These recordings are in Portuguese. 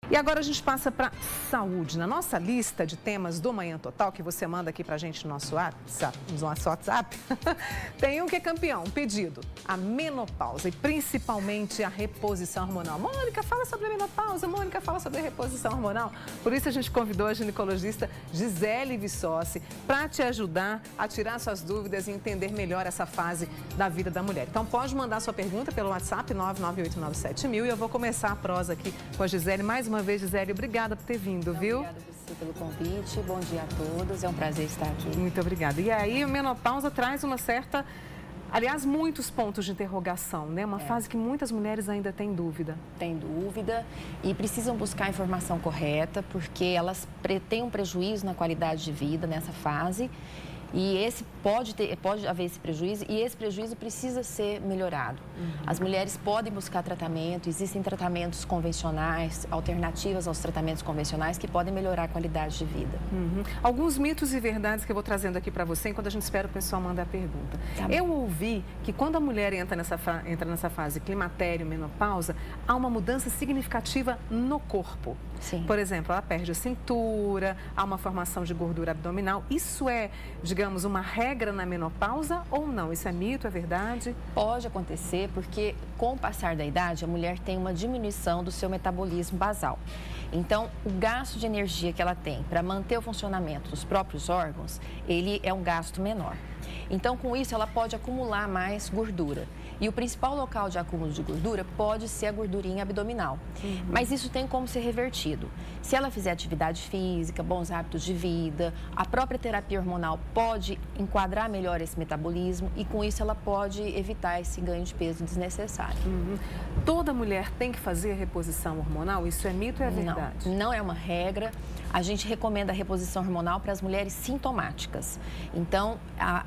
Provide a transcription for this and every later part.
E agora a gente passa para saúde. Na nossa lista de temas do Manhã Total, que você manda aqui para a gente no nosso WhatsApp, tem um que é campeão, um pedido. A menopausa e principalmente a reposição hormonal. Mônica, fala sobre a menopausa. Mônica, fala sobre a reposição hormonal. Por isso a gente convidou a ginecologista Gisele Vissossi para te ajudar a tirar suas dúvidas e entender melhor essa fase da vida da mulher. Então pode mandar sua pergunta pelo WhatsApp 99897.000 e eu vou começar a prosa aqui com a Gisele. Mais uma vez, Gisele, obrigada por ter vindo, viu? Obrigada você pelo convite, bom dia a todos, é um prazer estar aqui. Muito obrigada. E aí, a menopausa traz uma certa, aliás, muitos pontos de interrogação, né? Uma fase que muitas mulheres ainda têm dúvida. Tem dúvida e precisam buscar a informação correta, porque elas têm um prejuízo na qualidade de vida nessa fase. E esse pode haver esse prejuízo e esse prejuízo precisa ser melhorado. As mulheres podem buscar tratamento, existem tratamentos convencionais, alternativas aos tratamentos convencionais que podem melhorar a qualidade de vida. Alguns mitos e verdades que eu vou trazendo aqui para você enquanto a gente espera o pessoal mandar a pergunta. Eu ouvi que quando a mulher entra nessa fase climatério, menopausa, há uma mudança significativa no corpo. Sim. Por exemplo, ela perde a cintura, há uma formação de gordura abdominal. Isso é, digamos, uma regra na menopausa ou não? Isso é mito, é verdade? Pode acontecer porque com o passar da idade a mulher tem uma diminuição do seu metabolismo basal. Então, o gasto de energia que ela tem para manter o funcionamento dos próprios órgãos, ele é um gasto menor. Então, com isso, ela pode acumular mais gordura. E o principal local de acúmulo de gordura pode ser a gordurinha abdominal. Mas isso tem como ser revertido. Se ela fizer atividade física, bons hábitos de vida, a própria terapia hormonal pode enquadrar melhor esse metabolismo e com isso ela pode evitar esse ganho de peso desnecessário. Toda mulher tem que fazer a reposição hormonal? Isso é mito ou é verdade? Não é uma regra. A gente recomenda a reposição hormonal para as mulheres sintomáticas. Então,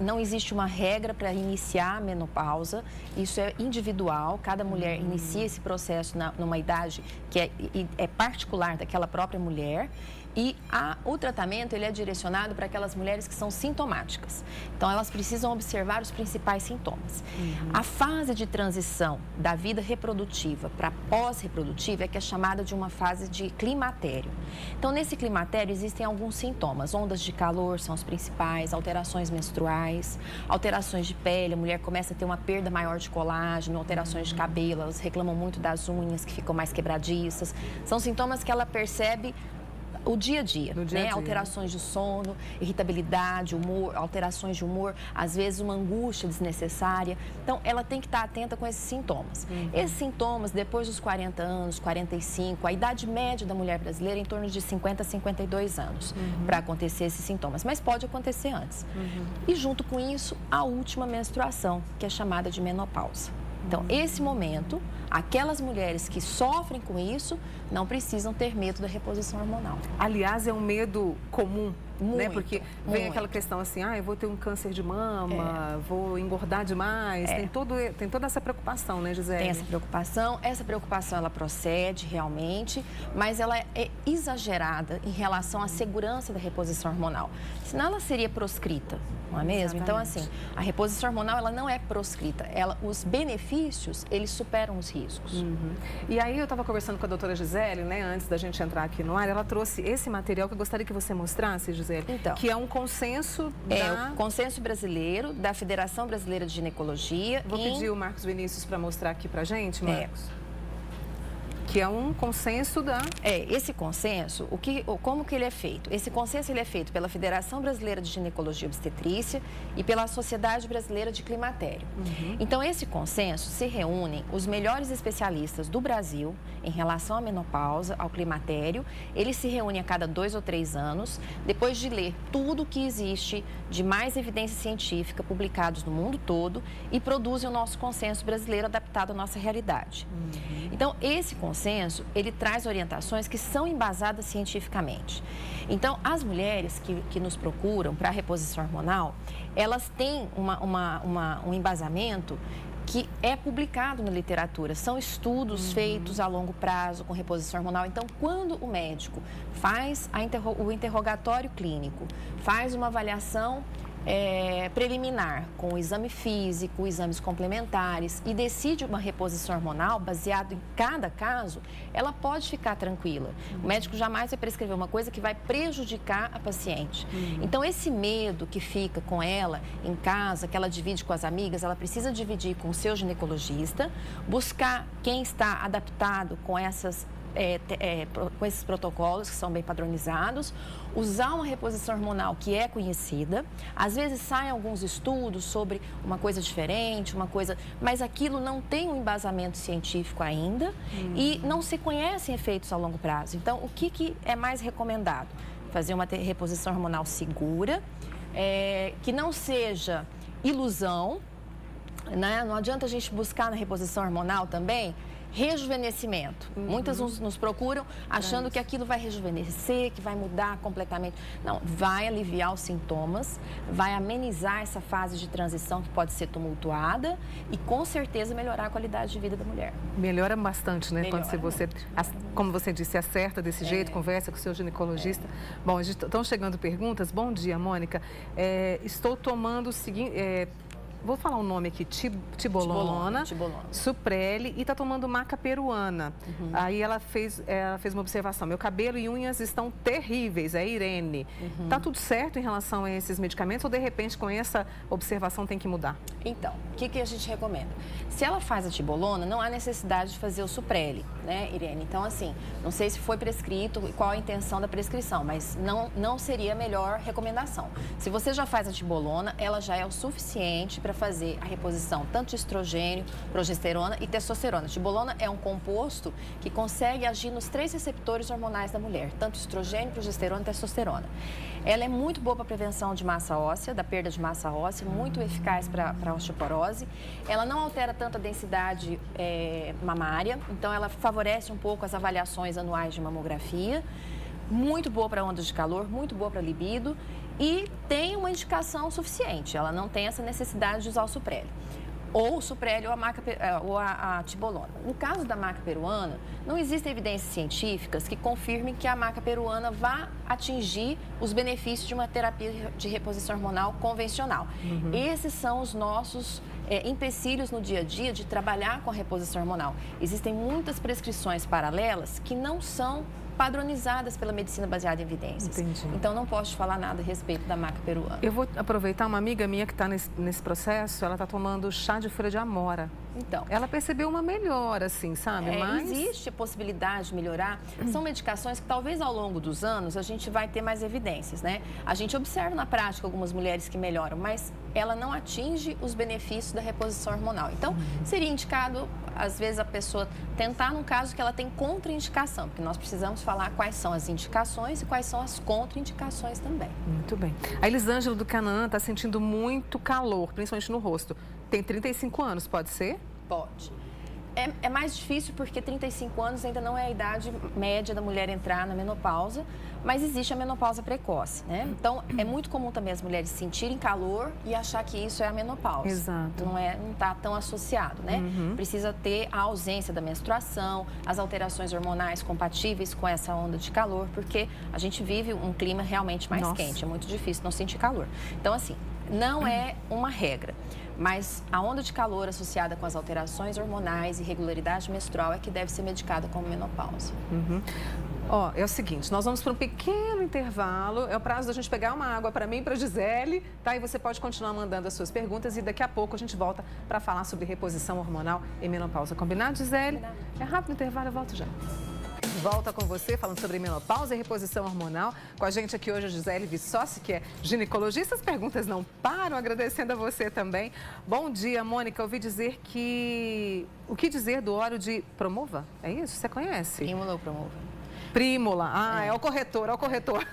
não existe uma regra para iniciar a menopausa. Isso é individual. Cada mulher inicia esse processo numa idade que é particular daquela própria mulher. E o tratamento ele é direcionado para aquelas mulheres que são sintomáticas. Então, elas precisam observar os principais sintomas. A fase de transição da vida reprodutiva para pós-reprodutiva é que é chamada de uma fase de climatério. Então, nesse climatério existem alguns sintomas. Ondas de calor são os principais, alterações menstruais, alterações de pele. A mulher começa a ter uma perda maior de colágeno, alterações de cabelo. Elas reclamam muito das unhas que ficam mais quebradiças. São sintomas que ela percebe o dia a dia, né? Alterações de sono, irritabilidade, humor, alterações de humor, às vezes uma angústia desnecessária. Então, ela tem que estar atenta com esses sintomas. Esses sintomas, depois dos 40 anos, 45, a idade média da mulher brasileira é em torno de 50 a 52 anos para acontecer esses sintomas, mas pode acontecer antes. E junto com isso, a última menstruação, que é chamada de menopausa. Então, esse momento, aquelas mulheres que sofrem com isso não precisam ter medo da reposição hormonal. Aliás, é um medo comum, né? Porque vem muito. Aquela questão assim, eu vou ter um câncer de mama, vou engordar demais. Tem toda essa preocupação, né, Gisele? Tem essa preocupação ela procede realmente, mas ela é exagerada em relação à segurança da reposição hormonal. Senão ela seria proscrita, não é mesmo? Exatamente. Então, assim, a reposição hormonal ela não é proscrita. Os benefícios, eles superam os riscos. E aí eu estava conversando com a doutora Gisele, né, antes da gente entrar aqui no ar, ela trouxe esse material que eu gostaria que você mostrasse, Gisele, então, que é um consenso o consenso brasileiro da Federação Brasileira de Ginecologia. Vou pedir o Marcos Vinícius para mostrar aqui pra gente, Marcos. Que é um consenso da... Esse consenso, como que ele é feito? Esse consenso ele é feito pela Federação Brasileira de Ginecologia e Obstetrícia e pela Sociedade Brasileira de Climatério. Então, esse consenso se reúnem os melhores especialistas do Brasil em relação à menopausa, ao climatério. Eles se reúnem a cada 2 ou 3 anos, depois de ler tudo que existe de mais evidência científica publicados no mundo todo e produzem o nosso consenso brasileiro adaptado à nossa realidade. Então, esse consenso, ele traz orientações que são embasadas cientificamente. Então, as mulheres que nos procuram para a reposição hormonal, elas têm um embasamento que é publicado na literatura. São estudos feitos a longo prazo com reposição hormonal. Então, quando o médico faz o interrogatório clínico, faz uma avaliação preliminar, com o exame físico, exames complementares e decide uma reposição hormonal baseado em cada caso, ela pode ficar tranquila. O médico jamais vai prescrever uma coisa que vai prejudicar a paciente. Então, esse medo que fica com ela em casa, que ela divide com as amigas, ela precisa dividir com o seu ginecologista, buscar quem está adaptado com com esses protocolos que são bem padronizados, usar uma reposição hormonal que é conhecida. Às vezes saem alguns estudos sobre uma coisa diferente, mas aquilo não tem um embasamento científico ainda e não se conhecem efeitos a longo prazo. Então, o que é mais recomendado? Fazer uma reposição hormonal segura, que não seja ilusão, né? Não adianta a gente buscar na reposição hormonal também rejuvenescimento. Muitas nos procuram achando que aquilo vai rejuvenescer, que vai mudar completamente. Não, vai aliviar os sintomas, vai amenizar essa fase de transição que pode ser tumultuada e com certeza melhorar a qualidade de vida da mulher. Melhora bastante, né? Melhora, Quando você, como você disse, acerta desse jeito, conversa com o seu ginecologista. Bom, estão chegando perguntas. Bom dia, Mônica. Estou tomando o seguinte... Vou falar o nome aqui, Tibolona, Suprele, e está tomando maca peruana. Aí ela fez uma observação, meu cabelo e unhas estão terríveis, é Irene. Tá tudo certo em relação a esses medicamentos ou de repente com essa observação tem que mudar? Então, o que a gente recomenda? Se ela faz a tibolona, não há necessidade de fazer o Suprele, né, Irene? Então, assim, não sei se foi prescrito e qual a intenção da prescrição, mas não seria a melhor recomendação. Se você já faz a tibolona, ela já é o suficiente para fazer a reposição tanto de estrogênio, progesterona e testosterona. A tibolona é um composto que consegue agir nos 3 receptores hormonais da mulher, tanto estrogênio, progesterona e testosterona. Ela é muito boa para a prevenção de massa óssea, da perda de massa óssea, muito eficaz para a osteoporose. Ela não altera tanto a densidade mamária, então ela favorece um pouco as avaliações anuais de mamografia. Muito boa para ondas de calor, muito boa para libido e tem uma indicação suficiente. Ela não tem essa necessidade de usar o Suprele. Ou o Suprele ou a tibolona. No caso da maca peruana, não existem evidências científicas que confirmem que a maca peruana vá atingir os benefícios de uma terapia de reposição hormonal convencional. Esses são os nossos empecilhos no dia a dia de trabalhar com a reposição hormonal. Existem muitas prescrições paralelas que não são padronizadas pela medicina baseada em evidências. Entendi. Então, não posso te falar nada a respeito da maca peruana. Eu vou aproveitar, uma amiga minha que está nesse processo, ela está tomando chá de folha de amora. Então, ela percebeu uma melhora, assim, sabe? Mas existe a possibilidade de melhorar. São medicações que talvez ao longo dos anos a gente vai ter mais evidências, né? A gente observa na prática algumas mulheres que melhoram, mas ela não atinge os benefícios da reposição hormonal. Então, seria indicado, às vezes, a pessoa tentar num caso que ela tem contraindicação, porque nós precisamos falar quais são as indicações e quais são as contraindicações também. Muito bem. A Elisângela do Canaã está sentindo muito calor, principalmente no rosto. Tem 35 anos, pode ser? Pode. É mais difícil porque 35 anos ainda não é a idade média da mulher entrar na menopausa, mas existe a menopausa precoce, né? Então, é muito comum também as mulheres sentirem calor e achar que isso é a menopausa. Exato. Não está tão associado, né? Precisa ter a ausência da menstruação, as alterações hormonais compatíveis com essa onda de calor, porque a gente vive um clima realmente mais quente, é muito difícil não sentir calor. Então, assim, não é uma regra. Mas a onda de calor associada com as alterações hormonais e irregularidade menstrual é que deve ser medicada como menopausa. Ó, é o seguinte, nós vamos para um pequeno intervalo, é o prazo da gente pegar uma água para mim e para a Gisele, tá? E você pode continuar mandando as suas perguntas e daqui a pouco a gente volta para falar sobre reposição hormonal e menopausa. Combinado, Gisele? Combinado. É rápido o intervalo, eu volto já. Volta com você, falando sobre menopausa e reposição hormonal. Com a gente aqui hoje a Gisele Vissossi, que é ginecologista. As perguntas não param, agradecendo a você também. Bom dia, Mônica. Ouvi dizer que... O que dizer do óleo de Promova? É isso? Você conhece? Prímula ou Promova? Prímula. É o corretor, é o corretor.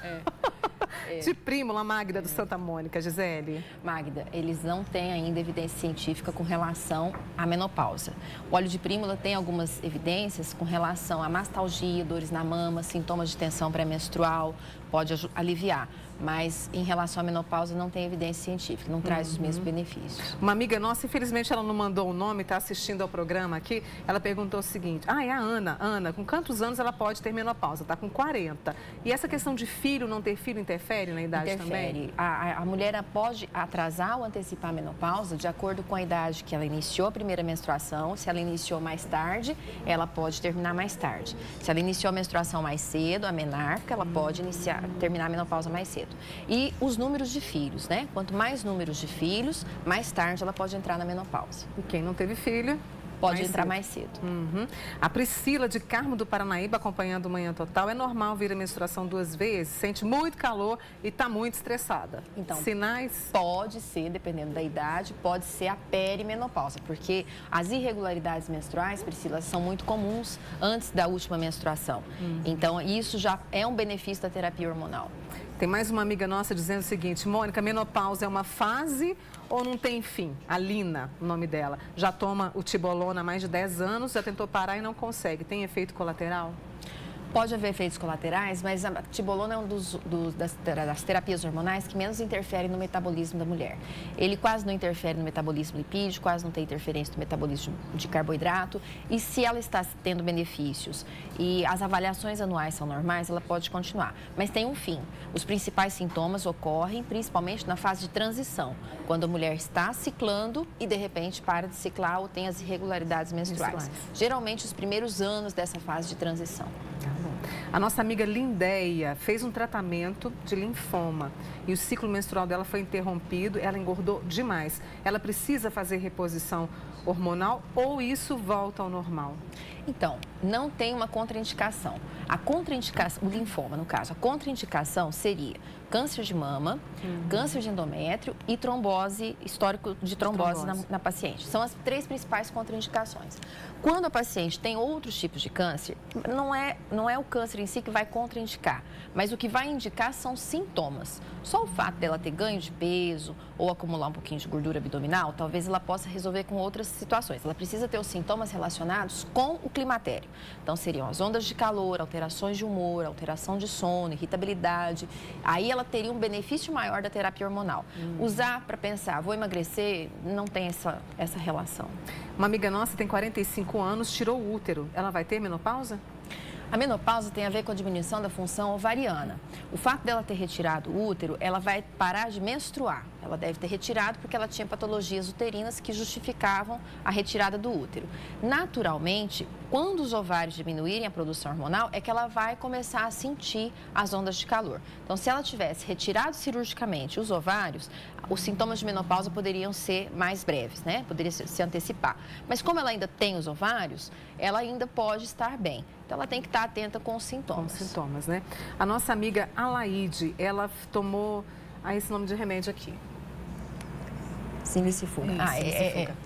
De Prímula, Magda, do Santa Mônica, Gisele. Magda, eles não têm ainda evidência científica com relação à menopausa. O óleo de Prímula tem algumas evidências com relação a mastalgia, dores na mama, sintomas de tensão pré-menstrual, pode aliviar. mas em relação à menopausa não tem evidência científica, não traz os mesmos benefícios. Uma amiga nossa, infelizmente ela não mandou o nome, está assistindo ao programa aqui, ela perguntou o seguinte, é a Ana. Ana, com quantos anos ela pode ter menopausa? Está com 40. E essa questão de filho, não ter filho, interfere na idade também? A mulher pode atrasar ou antecipar a menopausa de acordo com a idade que ela iniciou a primeira menstruação. Se ela iniciou mais tarde, ela pode terminar mais tarde. Se ela iniciou a menstruação mais cedo, a menarca, ela pode terminar a menopausa mais cedo. E os números de filhos, né? Quanto mais números de filhos, mais tarde ela pode entrar na menopausa. E quem não teve filho... Pode entrar mais cedo. A Priscila de Carmo do Paranaíba, acompanhando o Manhã Total. É normal vir a menstruação 2 vezes? Sente muito calor e está muito estressada. Então, sinais? Pode ser, dependendo da idade, pode ser a perimenopausa, porque as irregularidades menstruais, Priscila, são muito comuns antes da última menstruação. Então, isso já é um benefício da terapia hormonal. Tem mais uma amiga nossa dizendo o seguinte, Mônica, menopausa é uma fase ou não tem fim? A Lina, o nome dela, já toma o Tibolona há mais de 10 anos, já tentou parar e não consegue. Tem efeito colateral? Pode haver efeitos colaterais, mas a tibolona é das terapias hormonais que menos interfere no metabolismo da mulher. Ele quase não interfere no metabolismo lipídico, quase não tem interferência no metabolismo de carboidrato. E se ela está tendo benefícios e as avaliações anuais são normais, ela pode continuar. Mas tem um fim. Os principais sintomas ocorrem principalmente na fase de transição, quando a mulher está ciclando e de repente para de ciclar ou tem as irregularidades menstruais. Geralmente os primeiros anos dessa fase de transição. A nossa amiga Lindéia fez um tratamento de linfoma e o ciclo menstrual dela foi interrompido, ela engordou demais. Ela precisa fazer reposição hormonal ou isso volta ao normal? Então, não tem uma contraindicação. A contraindicação, o linfoma no caso, a contraindicação seria câncer de mama, câncer de endométrio e trombose, histórico de trombose na paciente. São as 3 principais contraindicações. Quando a paciente tem outros tipos de câncer, não é o câncer em si que vai contraindicar, mas o que vai indicar são sintomas. Só o fato dela ter ganho de peso ou acumular um pouquinho de gordura abdominal, talvez ela possa resolver com outras situações. Ela precisa ter os sintomas relacionados com o climatério. Então, seriam as ondas de calor, alterações de humor, alteração de sono, irritabilidade. Aí ela teria um benefício maior da terapia hormonal. Usar para pensar, vou emagrecer, não tem essa relação. Uma amiga nossa tem 45 anos, tirou o útero. Ela vai ter menopausa? A menopausa tem a ver com a diminuição da função ovariana. O fato dela ter retirado o útero, ela vai parar de menstruar. Ela deve ter retirado porque ela tinha patologias uterinas que justificavam a retirada do útero. Naturalmente, quando os ovários diminuírem a produção hormonal, é que ela vai começar a sentir as ondas de calor. Então, se ela tivesse retirado cirurgicamente os ovários, os sintomas de menopausa poderiam ser mais breves, né? Poderia se antecipar. Mas como ela ainda tem os ovários, ela ainda pode estar bem. Então, ela tem que estar atenta com os sintomas. Com os sintomas, né? A nossa amiga Alaide, ela tomou esse nome de remédio aqui. Simicifuga.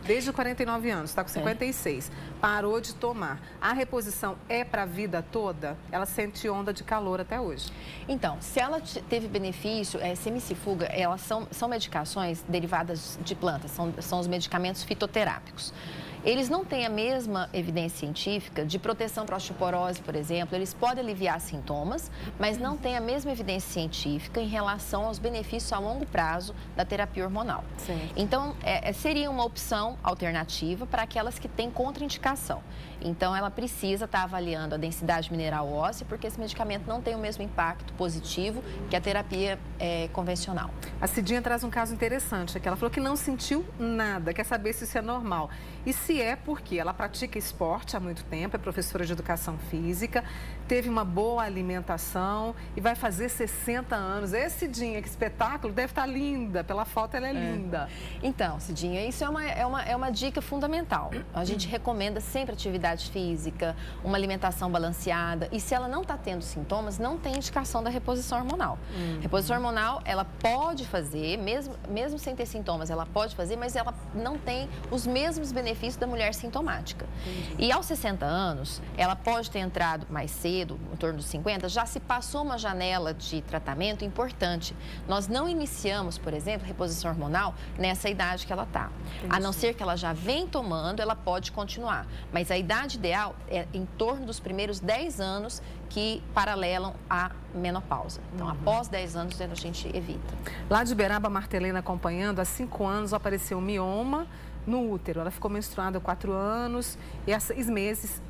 Desde 49 anos, está com 56. Parou de tomar. A reposição é para a vida toda? Ela sente onda de calor até hoje. Então, se ela teve benefício, semicifuga, elas são medicações derivadas de plantas, são os medicamentos fitoterápicos. Eles não têm a mesma evidência científica de proteção para osteoporose, por exemplo. Eles podem aliviar sintomas, mas não têm a mesma evidência científica em relação aos benefícios a longo prazo da terapia hormonal. Certo. Então, seria uma opção alternativa para aquelas que têm contraindicação. Então, ela precisa estar avaliando a densidade mineral óssea, porque esse medicamento não tem o mesmo impacto positivo que a terapia convencional. A Cidinha traz um caso interessante aqui. Ela falou que não sentiu nada, quer saber se isso é normal. E se é porque ela pratica esporte há muito tempo, é professora de educação física, teve uma boa alimentação e vai fazer 60 anos. Cidinha, que espetáculo, deve estar linda. Pela foto, ela é linda. Então, Cidinha, isso é uma dica fundamental. A gente recomenda sempre atividade física, uma alimentação balanceada. E se ela não está tendo sintomas, não tem indicação da reposição hormonal. Reposição hormonal, ela pode fazer, mesmo sem ter sintomas, ela pode fazer, mas ela não tem os mesmos benefícios da mulher sintomática. E aos 60 anos, ela pode ter entrado mais cedo, em torno dos 50, já se passou uma janela de tratamento importante. Nós não iniciamos, por exemplo, reposição hormonal nessa idade que ela está. A não ser que ela já vem tomando, ela pode continuar. Mas a idade idade ideal é em torno dos primeiros 10 anos que paralelam a menopausa. Então, após 10 anos, a gente evita. Lá de Uberaba, a Martelena acompanhando, há 5 anos apareceu um mioma no útero. Ela ficou menstruada há 4 anos e há 6 meses,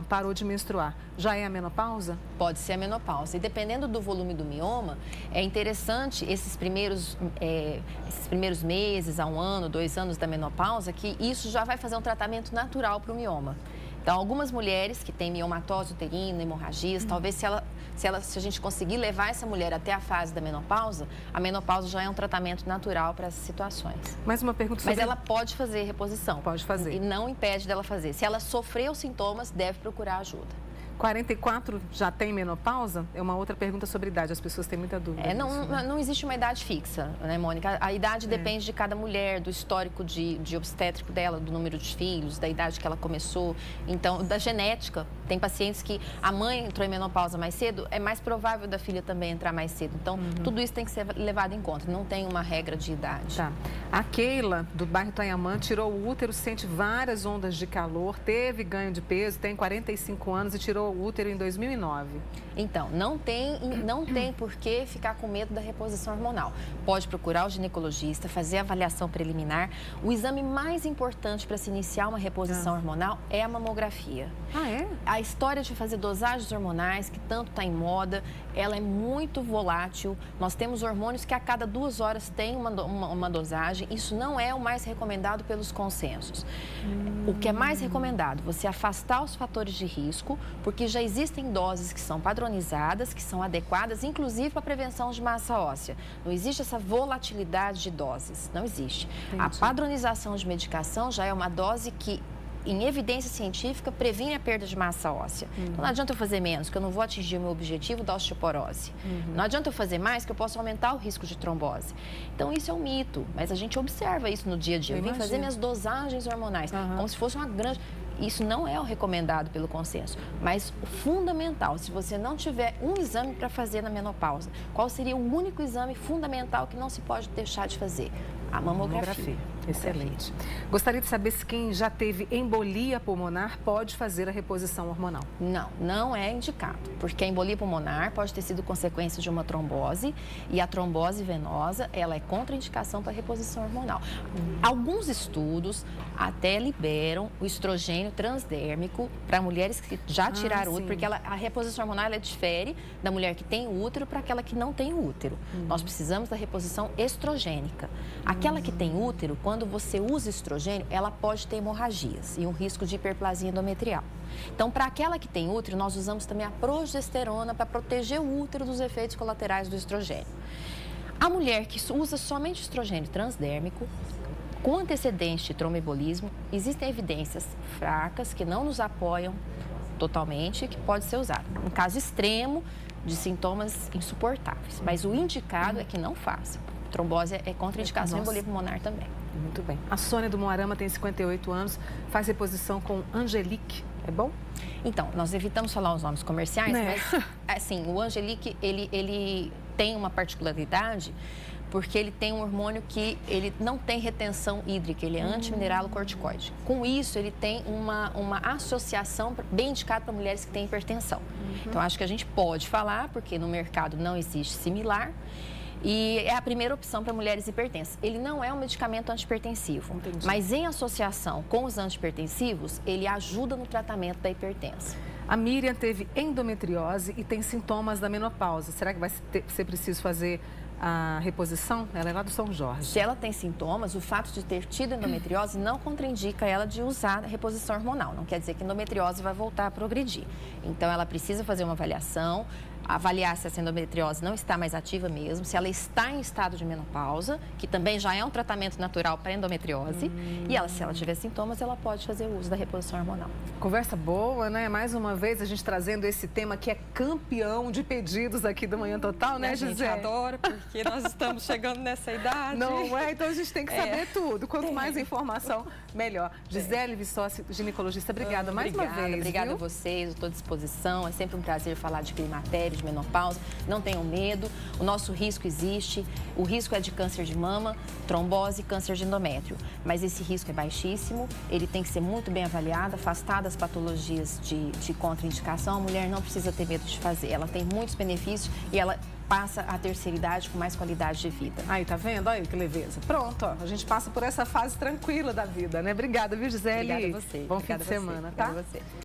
parou de menstruar. Já é a menopausa? Pode ser a menopausa. E dependendo do volume do mioma, é interessante esses primeiros meses, a 1 ano, 2 anos da menopausa, que isso já vai fazer um tratamento natural para o mioma. Então, algumas mulheres que têm miomatose uterina, hemorragias, talvez se a gente conseguir levar essa mulher até a fase da menopausa, a menopausa já é um tratamento natural para essas situações. Mais uma pergunta sobre... Mas ela pode fazer reposição. Pode fazer. E não impede dela fazer. Se ela sofrer os sintomas, deve procurar ajuda. 44 já tem menopausa? É uma outra pergunta sobre idade, as pessoas têm muita dúvida. Não existe uma idade fixa, né, Mônica? A idade depende de cada mulher, do histórico de obstétrico dela, do número de filhos, da idade que ela começou, então, da genética. Tem pacientes que a mãe entrou em menopausa mais cedo, é mais provável da filha também entrar mais cedo. Então, tudo isso tem que ser levado em conta, não tem uma regra de idade. Tá. A Keila, do bairro Tanhamã, tirou o útero, sente várias ondas de calor, teve ganho de peso, tem 45 anos e tirou o útero em 2009. Então, não tem por que ficar com medo da reposição hormonal. Pode procurar o ginecologista, fazer a avaliação preliminar. O exame mais importante para se iniciar uma reposição hormonal é a mamografia. Ah, é? A história de fazer dosagens hormonais, que tanto está em moda, ela é muito volátil. Nós temos hormônios que a cada 2 horas tem uma dosagem. Isso não é o mais recomendado pelos consensos. O que é mais recomendado? Você afastar os fatores de risco, porque já existem doses que são padronizadas, que são adequadas, inclusive para a prevenção de massa óssea. Não existe essa volatilidade de doses, não existe. Entendi. A padronização de medicação já é uma dose que, em evidência científica, previne a perda de massa óssea. Então, não adianta eu fazer menos, que eu não vou atingir o meu objetivo da osteoporose. Não adianta eu fazer mais, que eu posso aumentar o risco de trombose. Então, isso é um mito, mas a gente observa isso no dia a dia. Eu vim fazer minhas dosagens hormonais, como se fosse uma grande... Isso não é o recomendado pelo consenso, mas o fundamental, se você não tiver um exame para fazer na menopausa, qual seria o único exame fundamental que não se pode deixar de fazer? A mamografia. Excelente. Gostaria de saber se quem já teve embolia pulmonar pode fazer a reposição hormonal. Não é indicado, porque a embolia pulmonar pode ter sido consequência de uma trombose e a trombose venosa, ela é contraindicação para a reposição hormonal. Alguns estudos até liberam o estrogênio transdérmico para mulheres que já tiraram útero, porque a reposição hormonal ela difere da mulher que tem útero para aquela que não tem útero. Nós precisamos da reposição estrogênica. Aquela que tem útero, quando você usa estrogênio, ela pode ter hemorragias e um risco de hiperplasia endometrial. Então, para aquela que tem útero, nós usamos também a progesterona para proteger o útero dos efeitos colaterais do estrogênio. A mulher que usa somente estrogênio transdérmico, com antecedente de tromboembolismo, existem evidências fracas que não nos apoiam totalmente, que pode ser usado. Um caso extremo de sintomas insuportáveis, mas o indicado é que não faça. Trombose é contraindicação e embolia pulmonar também. Muito bem. A Sônia do Moarama tem 58 anos, faz reposição com Angelique. É bom? Então, nós evitamos falar os nomes comerciais, mas assim, o Angelique, ele tem uma particularidade porque ele tem um hormônio que ele não tem retenção hídrica, ele é antimineralocorticoide. Com isso, ele tem uma associação bem indicada para mulheres que têm hipertensão. Então, acho que a gente pode falar, porque no mercado não existe similar. E é a primeira opção para mulheres hipertensas. Ele não é um medicamento antihipertensivo, mas em associação com os antihipertensivos, ele ajuda no tratamento da hipertensão. A Miriam teve endometriose e tem sintomas da menopausa. Será que vai ser preciso fazer a reposição? Ela é lá do São Jorge. Se ela tem sintomas, o fato de ter tido endometriose não contraindica ela de usar a reposição hormonal. Não quer dizer que a endometriose vai voltar a progredir. Então, ela precisa fazer uma avaliação, avaliar se essa endometriose não está mais ativa mesmo, se ela está em estado de menopausa, que também já é um tratamento natural para endometriose, e se ela tiver sintomas, ela pode fazer o uso da reposição hormonal. Conversa boa, né? Mais uma vez a gente trazendo esse tema que é campeão de pedidos aqui do Manhã Total, né, Gisele? A gente adora, porque nós estamos chegando nessa idade. Não é? Então a gente tem que saber tudo. Quanto mais informação, melhor. Gisele Vissossi, ginecologista, obrigada mais uma vez. Obrigada a vocês, estou à disposição. É sempre um prazer falar de climatério. febre de menopausa, não tenham medo, o nosso risco existe, o risco é de câncer de mama, trombose e câncer de endométrio, mas esse risco é baixíssimo, ele tem que ser muito bem avaliado, afastado das patologias de contraindicação, a mulher não precisa ter medo de fazer, ela tem muitos benefícios e ela passa a terceira idade com mais qualidade de vida. Aí, tá vendo? Olha que leveza. Pronto, ó, a gente passa por essa fase tranquila da vida, né? Obrigada, viu, Gisele? Obrigada a você. Bom fim de semana, tá? Obrigada a você.